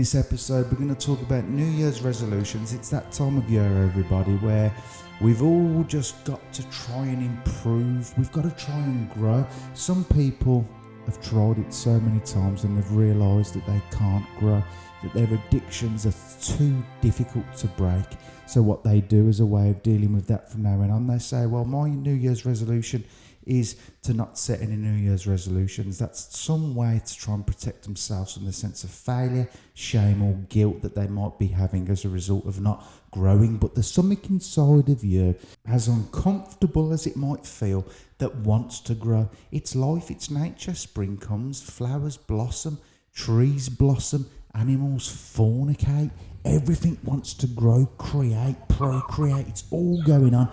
this episode, we're going to talk about New Year's resolutions. It's that time of year, everybody, where we've all just got to try and improve. We've got to try and grow. Some people have tried it so many times and they've realised that they can't grow, that their addictions are too difficult to break. So what they do as a way of dealing with that from now on, they say, well, my New Year's resolution is to not set any New Year's resolutions. That's some way to try and protect themselves from the sense of failure, shame or guilt that they might be having as a result of not growing. But there's something inside of you, as uncomfortable as it might feel, that wants to grow. It's life, it's nature. Spring comes, flowers blossom, trees blossom, animals fornicate. Everything wants to grow, create, procreate. It's all going on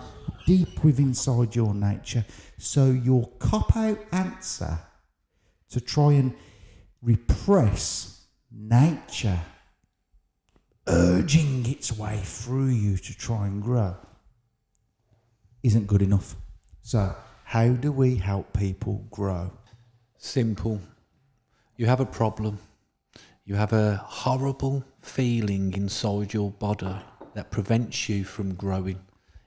deep within inside your nature. So your cop-out answer to try and repress nature urging its way through you to try and grow isn't good enough. So how do we help people grow? Simple. You have a problem. You have a horrible feeling inside your body that prevents you from growing.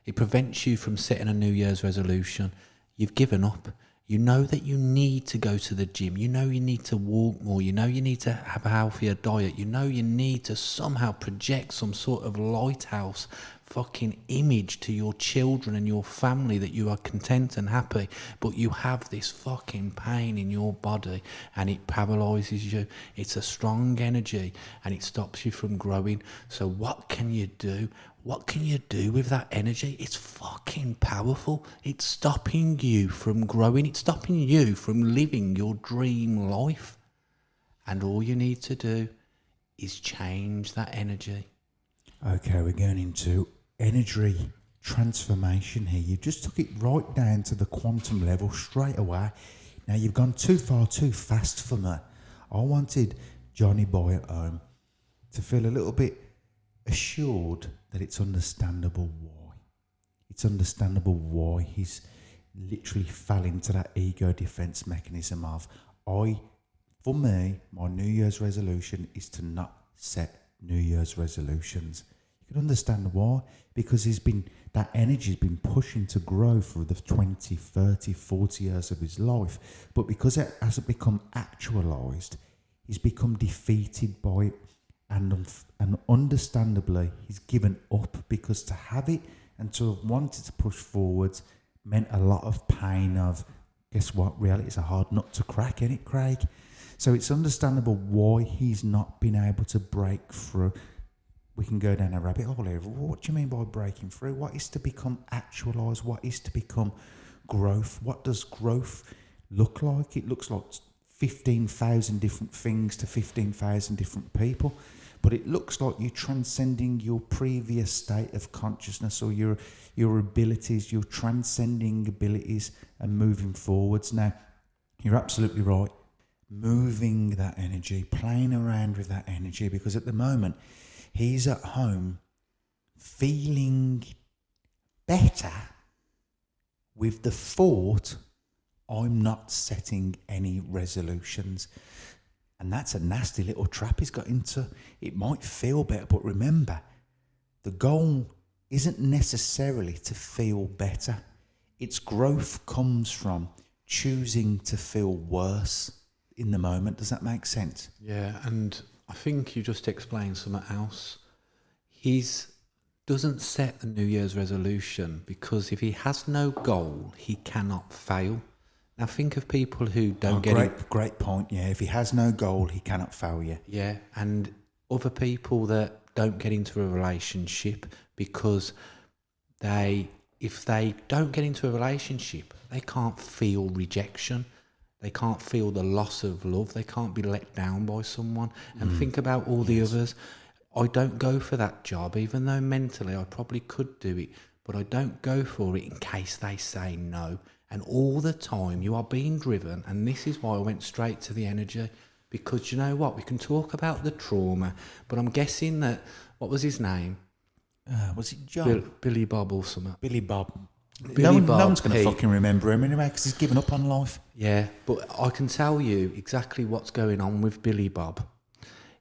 It prevents you from setting a New Year's resolution. You've given up. You know that you need to go to the gym. You know you need to walk more. You know you need to have a healthier diet. You know you need to somehow project some sort of lighthouse fucking image to your children and your family that you are content and happy. But you have this fucking pain in your body and it paralyzes you. It's a strong energy and it stops you from growing. So what can you do? What can you do with that energy? It's fucking powerful. It's stopping you from growing. It's stopping you from living your dream life. And all you need to do is change that energy. Okay, we're going into energy transformation here. You just took it right down to the quantum level straight away. Now you've gone too far, too fast for me. I wanted Johnny Boy at home to feel a little bit assured that it's understandable why. It's understandable why he's literally fell into that ego defense mechanism of, for me, my New Year's resolution is to not set New Year's resolutions. You can understand why, because that energy's been pushing to grow for the 20, 30, 40 years of his life. But because it hasn't become actualized, he's become defeated by it. And understandably, he's given up, because to have it and to have wanted to push forwards meant a lot of pain of, guess what, reality is a hard nut to crack, ain't it, Craig? So it's understandable why he's not been able to break through. We can go down a rabbit hole here. What do you mean by breaking through? What is to become actualised? What is to become growth? What does growth look like? It looks like 15,000 different things to 15,000 different people. But it looks like you're transcending your previous state of consciousness or your abilities, your transcending abilities and moving forwards. Now, you're absolutely right. Moving that energy, playing around with that energy, because at the moment, he's at home feeling better with the thought, I'm not setting any resolutions. And that's a nasty little trap he's got into. It might feel better, but remember, the goal isn't necessarily to feel better. Its growth comes from choosing to feel worse in the moment. Does that make sense? Yeah, and I think you just explained something else. He doesn't set the New Year's resolution because if he has no goal, he cannot fail. Now think of people who don't get it. Great point, yeah. If he has no goal, he cannot fail you. Yeah, and other people that don't get into a relationship because if they don't get into a relationship, they can't feel rejection. They can't feel the loss of love. They can't be let down by someone. And think about all the others. I don't go for that job, even though mentally I probably could do it, but I don't go for it in case they say no. And all the time you are being driven, and this is why I went straight to the energy, because you know what, we can talk about the trauma, but I'm guessing that, what was his name? Was it John? Billy Bob or something. Billy Bob. No one's going to fucking remember him anyway, because he's given up on life. Yeah, but I can tell you exactly what's going on with Billy Bob.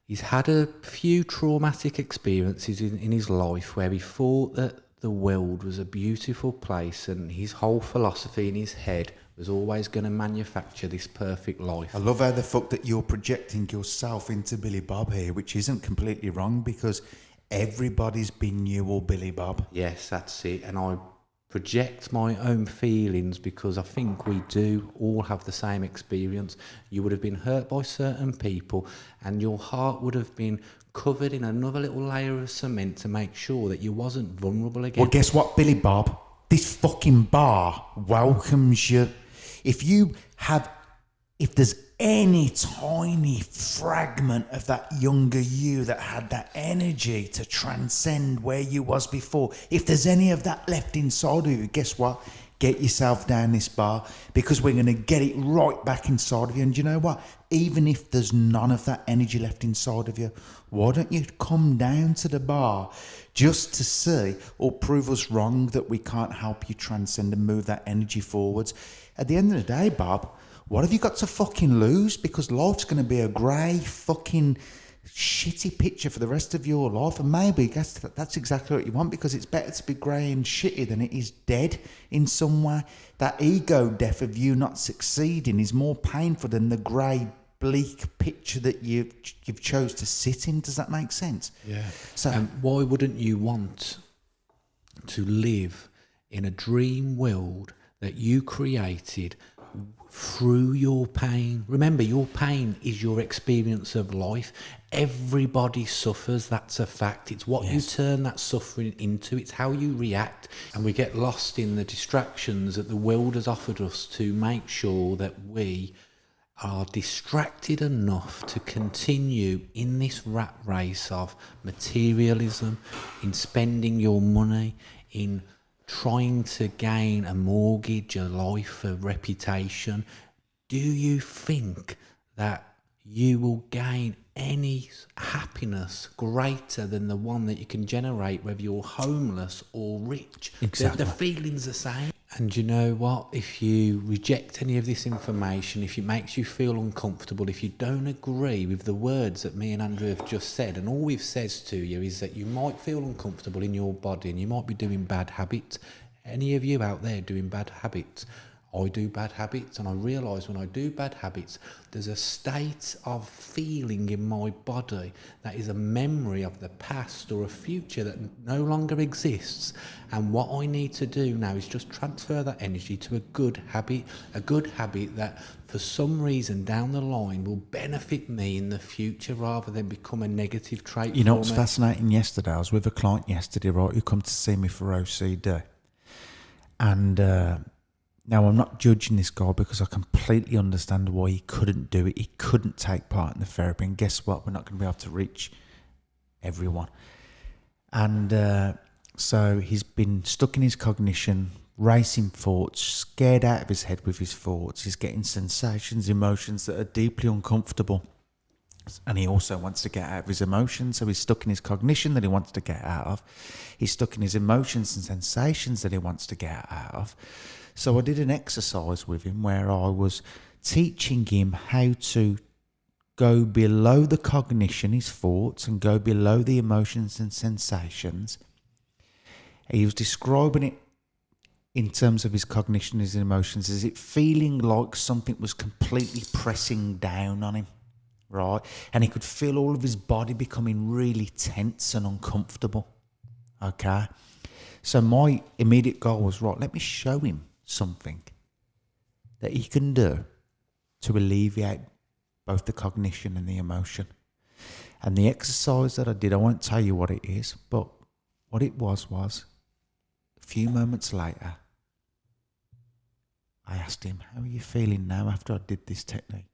He's had a few traumatic experiences in his life where he thought that the world was a beautiful place, and his whole philosophy in his head was always going to manufacture this perfect life. I love how the fuck that you're projecting yourself into Billy Bob here, which isn't completely wrong because everybody's been you or Billy Bob. Yes, that's it. And I project my own feelings because I think we do all have the same experience. You would have been hurt by certain people, and your heart would have been covered in another little layer of cement to make sure that you wasn't vulnerable again. Well, guess what, Billy Bob? This fucking bar welcomes you. If there's any tiny fragment of that younger you that had that energy to transcend where you was before, if there's any of that left inside of you, guess what? Get yourself down this bar, because we're going to get it right back inside of you. And you know what? Even if there's none of that energy left inside of you, why don't you come down to the bar just to see or prove us wrong that we can't help you transcend and move that energy forwards? At the end of the day, Bob, what have you got to fucking lose? Because life's going to be a grey fucking shitty picture for the rest of your life, and maybe that's exactly what you want, because it's better to be grey and shitty than it is dead in some way. That ego death of you not succeeding is more painful than the grey bleak picture that you've chose to sit in. Does that make sense? Yeah. So why wouldn't you want to live in a dream world that you created through your pain? Remember, your pain is your experience of life. Everybody suffers, that's a fact. It's what you turn that suffering into. It's how you react. And we get lost in the distractions that the world has offered us to make sure that we are distracted enough to continue in this rat race of materialism, in spending your money, in trying to gain a mortgage, a life, a reputation. Do you think that you will gain any happiness greater than the one that you can generate whether you're homeless or rich? Exactly. The feeling's the same. And you know what? If you reject any of this information, if it makes you feel uncomfortable, if you don't agree with the words that me and Andrew have just said, and all we've said to you is that you might feel uncomfortable in your body and you might be doing bad habits. Any of you out there doing bad habits? I do bad habits, and I realise when I do bad habits, there's a state of feeling in my body that is a memory of the past or a future that no longer exists. And what I need to do now is just transfer that energy to a good habit that for some reason down the line will benefit me in the future rather than become a negative trait. you know what's fascinating? Yesterday, I was with a client yesterday, right, who come to see me for OCD. And now, I'm not judging this guy because I completely understand why he couldn't do it. He couldn't take part in the therapy. And guess what? We're not going to be able to reach everyone. And so he's been stuck in his cognition, racing thoughts, scared out of his head with his thoughts. He's getting sensations, emotions that are deeply uncomfortable. And he also wants to get out of his emotions. So he's stuck in his cognition that he wants to get out of. He's stuck in his emotions and sensations that he wants to get out of. So I did an exercise with him where I was teaching him how to go below the cognition, his thoughts, and go below the emotions and sensations. He was describing it in terms of his cognition, his emotions, as it feeling like something was completely pressing down on him, right? And he could feel all of his body becoming really tense and uncomfortable, okay? So my immediate goal was, right, let me show him something that he can do to alleviate both the cognition and the emotion. And the exercise that I did, I won't tell you what it is, but what it was a few moments later, I asked him, how are you feeling now after I did this technique?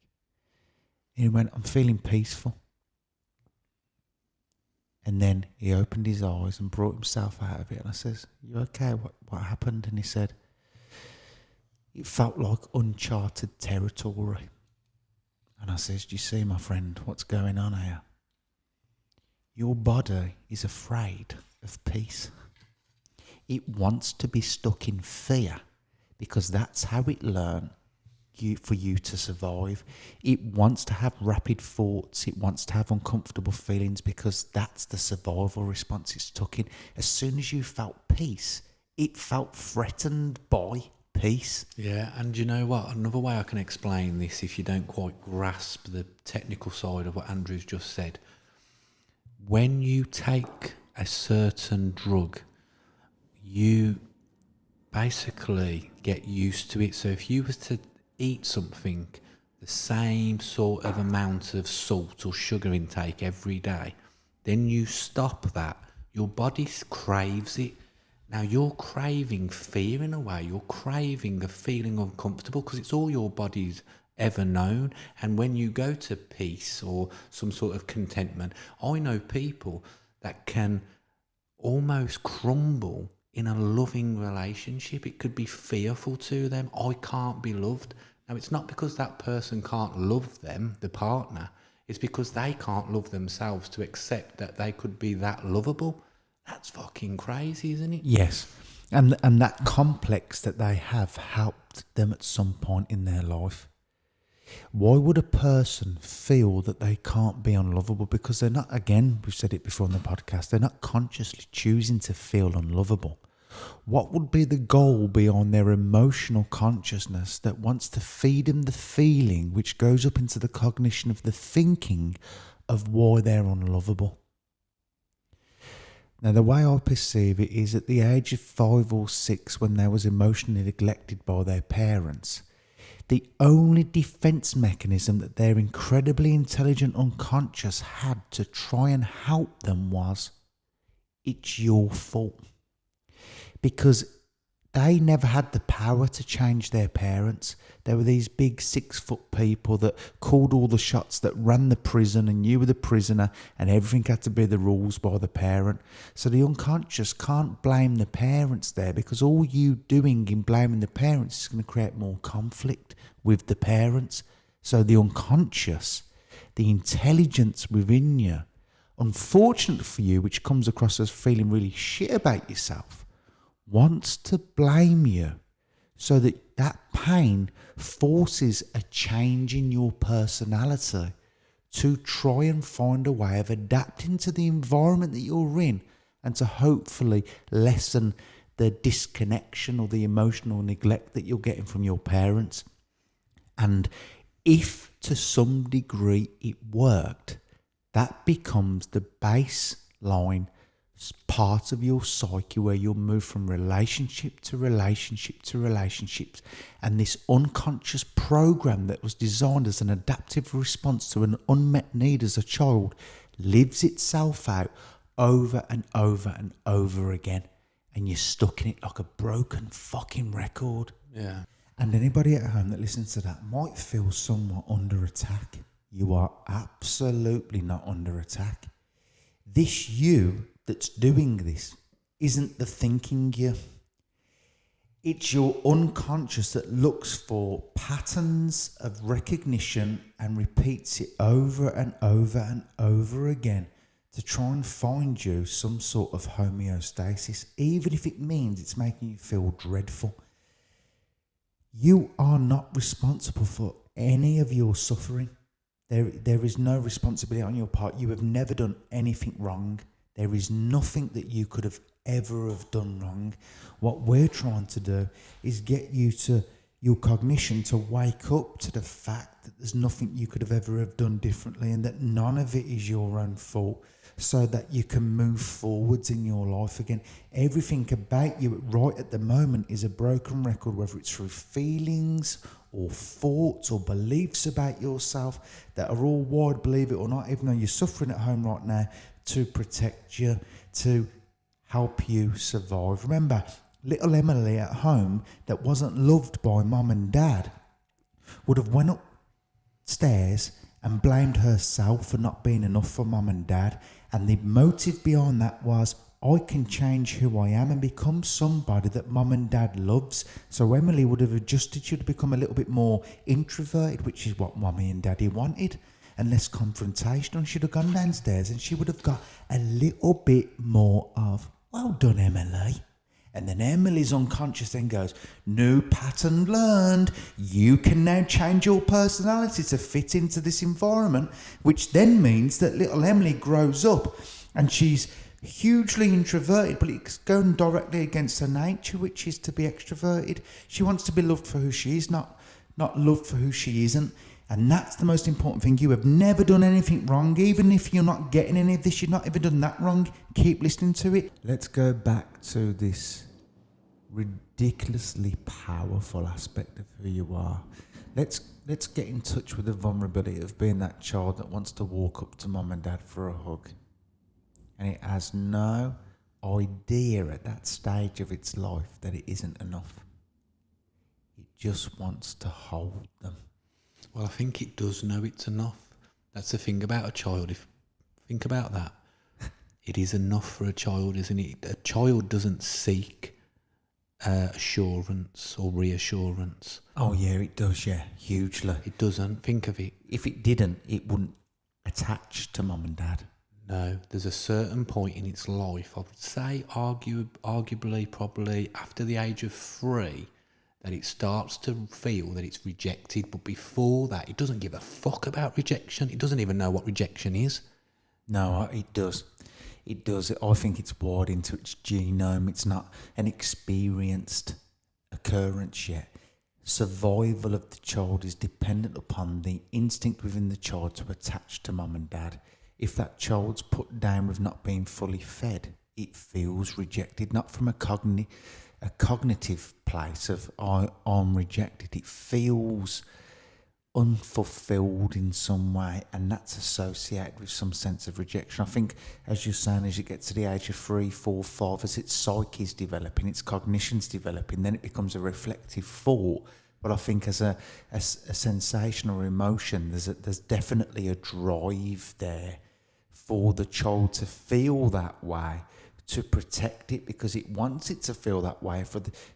And he went, I'm feeling peaceful. And then he opened his eyes and brought himself out of it. And I says, you okay? What happened? And he said, it felt like uncharted territory. And I says, do you see, my friend, what's going on here? Your body is afraid of peace. It wants to be stuck in fear because that's how it learned for you to survive. It wants to have rapid thoughts. It wants to have uncomfortable feelings because that's the survival response it's taking. As soon as you felt peace, it felt threatened by peace. Yeah, and you know what? Another way I can explain this, if you don't quite grasp the technical side of what Andrew's just said, when you take a certain drug, you basically get used to it. So if you was to eat something, the same sort of amount of salt or sugar intake every day, then you stop that, your body craves it. Now you're craving fear in a way, you're craving a feeling uncomfortable because it's all your body's ever known. And when you go to peace or some sort of contentment, I know people that can almost crumble in a loving relationship. It could be fearful to them. I can't be loved. Now it's not because that person can't love them, the partner, it's because they can't love themselves to accept that they could be that lovable. That's fucking crazy, isn't it? Yes. And that complex that they have helped them at some point in their life. Why would a person feel that they can't be unlovable? Because they're not, again, we've said it before in the podcast, they're not consciously choosing to feel unlovable. What would be the goal beyond their emotional consciousness that wants to feed them the feeling which goes up into the cognition of the thinking of why they're unlovable? Now, the way I perceive it is at the age of 5 or 6, when they was emotionally neglected by their parents, the only defense mechanism that their incredibly intelligent unconscious had to try and help them was, it's your fault. Because they never had the power to change their parents. They were these big 6-foot people that called all the shots, that ran the prison, and you were the prisoner, and everything had to be the rules by the parent. So the unconscious can't blame the parents there, because all you doing in blaming the parents is going to create more conflict with the parents. So the unconscious, the intelligence within you, unfortunate for you, which comes across as feeling really shit about yourself, wants to blame you, so that pain forces a change in your personality to try and find a way of adapting to the environment that you're in, and to hopefully lessen the disconnection or the emotional neglect that you're getting from your parents. And if to some degree it worked, that becomes the baseline part of your psyche, where you'll move from relationship to relationship to relationships, and this unconscious program that was designed as an adaptive response to an unmet need as a child lives itself out over and over and over again, and you're stuck in it like a broken fucking record. Yeah. And anybody at home that listens to that might feel somewhat under attack. You are absolutely not under attack. This you that's doing this isn't the thinking you. It's your unconscious that looks for patterns of recognition and repeats it over and over and over again to try and find you some sort of homeostasis, even if it means it's making you feel dreadful. You are not responsible for any of your suffering. There is no responsibility on your part. You have never done anything wrong. There is nothing that you could have ever have done wrong. What we're trying to do is get you to your cognition to wake up to the fact that there's nothing you could have ever have done differently, and that none of it is your own fault, so that you can move forwards in your life again. Everything about you right at the moment is a broken record, whether it's through feelings or thoughts or beliefs about yourself that are all wired, believe it or not, even though you're suffering at home right now, to protect you, to help you survive. Remember, little Emily at home that wasn't loved by mum and dad would have went upstairs and blamed herself for not being enough for mum and dad. And the motive behind that was, I can change who I am and become somebody that mum and dad loves. So Emily would have adjusted you to become a little bit more introverted, which is what mummy and daddy wanted, and less confrontational. She'd have gone downstairs and she would have got a little bit more of, well done, Emily. And then Emily's unconscious then goes, new pattern learned. You can now change your personality to fit into this environment, which then means that little Emily grows up and she's hugely introverted, but it's going directly against her nature, which is to be extroverted. She wants to be loved for who she is, not loved for who she isn't. And that's the most important thing. You have never done anything wrong. Even if you're not getting any of this, you've not even done that wrong. Keep listening to it. Let's go back to this ridiculously powerful aspect of who you are. Let's get in touch with the vulnerability of being that child that wants to walk up to mum and dad for a hug. And it has no idea at that stage of its life that it isn't enough. It just wants to hold them. Well, I think it does know it's enough. That's the thing about a child. Think about that. It is enough for a child, isn't it? A child doesn't seek assurance or reassurance. Oh yeah, it does, yeah, hugely. It doesn't. Think of it. If it didn't, it wouldn't attach to mum and dad. No, there's a certain point in its life, I would say arguably probably after the age of 3, that it starts to feel that it's rejected. But before that, it doesn't give a fuck about rejection. It doesn't even know what rejection is. No, it does. It does. I think it's wired into its genome. It's not an experienced occurrence yet. Survival of the child is dependent upon the instinct within the child to attach to mum and dad. If that child's put down with not being fully fed, it feels rejected, not from a cognitive place of I'm rejected. It feels unfulfilled in some way, and that's associated with some sense of rejection. I think, as you're saying, as you get to the age of 3, 4, 5, as its psyche's developing, its cognition's developing, then it becomes a reflective thought. But I think as a sensation or emotion, there's definitely a drive there for the child to feel that way, to protect it, because it wants it to feel that way,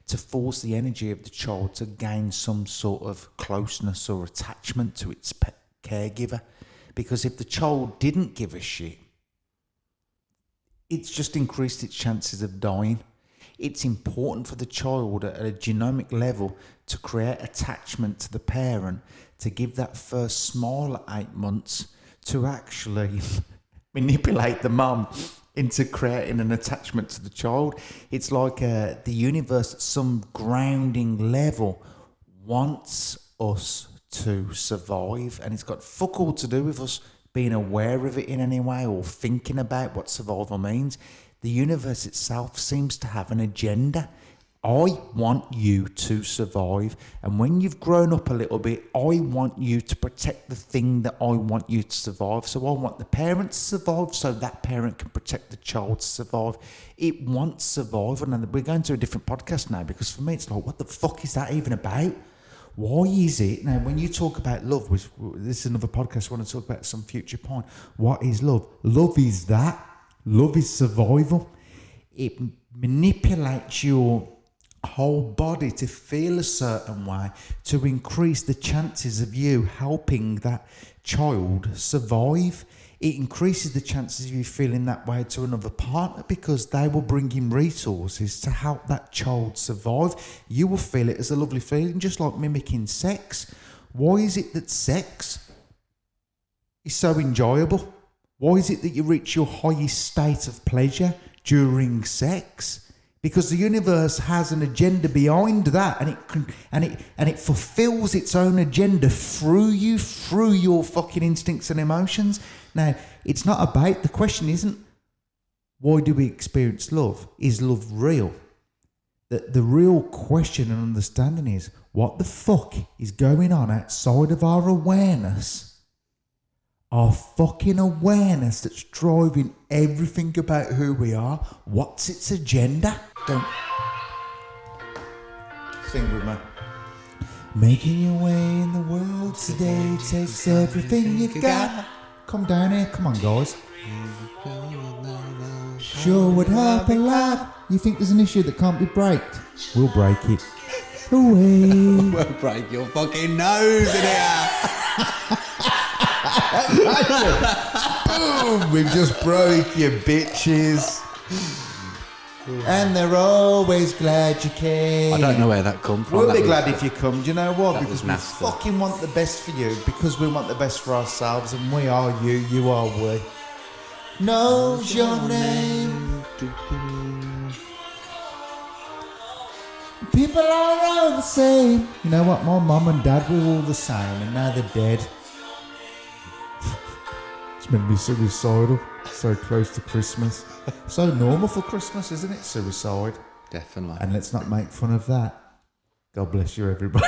to force the energy of the child to gain some sort of closeness or attachment to its caregiver. Because if the child didn't give a shit, it's just increased its chances of dying. It's important for the child at a genomic level to create attachment to the parent, to give that first smile at 8 months, to actually manipulate the mum into creating an attachment to the child. It's like the universe at some grounding level wants us to survive, and it's got fuck all to do with us being aware of it in any way or thinking about what survival means. The universe itself seems to have an agenda. I want you to survive, and when you've grown up a little bit, I want you to protect the thing that I want you to survive. So I want the parent to survive so that parent can protect the child to survive. It wants survival, and we're going to a different podcast now, because for me it's like, what the fuck is that even about? Why is it? Now, when you talk about love, which this is another podcast I want to talk about at some future point. What is love? Love is that. Love is survival. It manipulates your whole body to feel a certain way, to increase the chances of you helping that child survive. It increases the chances of you feeling that way to another partner, because they will bring in resources to help that child survive. You will feel it as a lovely feeling, just like mimicking sex. Why is it that sex is so enjoyable? Why is it that you reach your highest state of pleasure during sex? Because the universe has an agenda behind that, and it fulfills its own agenda through you, through your fucking instincts and emotions. Now, it's not about, the question isn't why do we experience love? Is love real? The real question and understanding is, what the fuck is going on outside of our awareness? Our fucking awareness that's driving everything about who we are. What's its agenda? Don't sing with me. Making your way in the world today takes everything you've got. Come down here, come on guys. Sure would help a lot. You think there's an issue that can't be braked? We'll break it. Away. We'll break your fucking nose in here. Boom! We've just broke you bitches. And they're always glad you came. I don't know where that come from. We'll That be was- glad if you come. Do you know what? that Because was we nasty. fucking want the best for you. Because we want the best for ourselves. And we are you. You are we. Knows your name. People are all the same. You know what? My mum and dad were all the same. And now they're dead. It's meant to be suicidal. So close to Christmas. So normal for Christmas, isn't it? Suicide. Definitely. And let's not make fun of that. God bless you, everybody.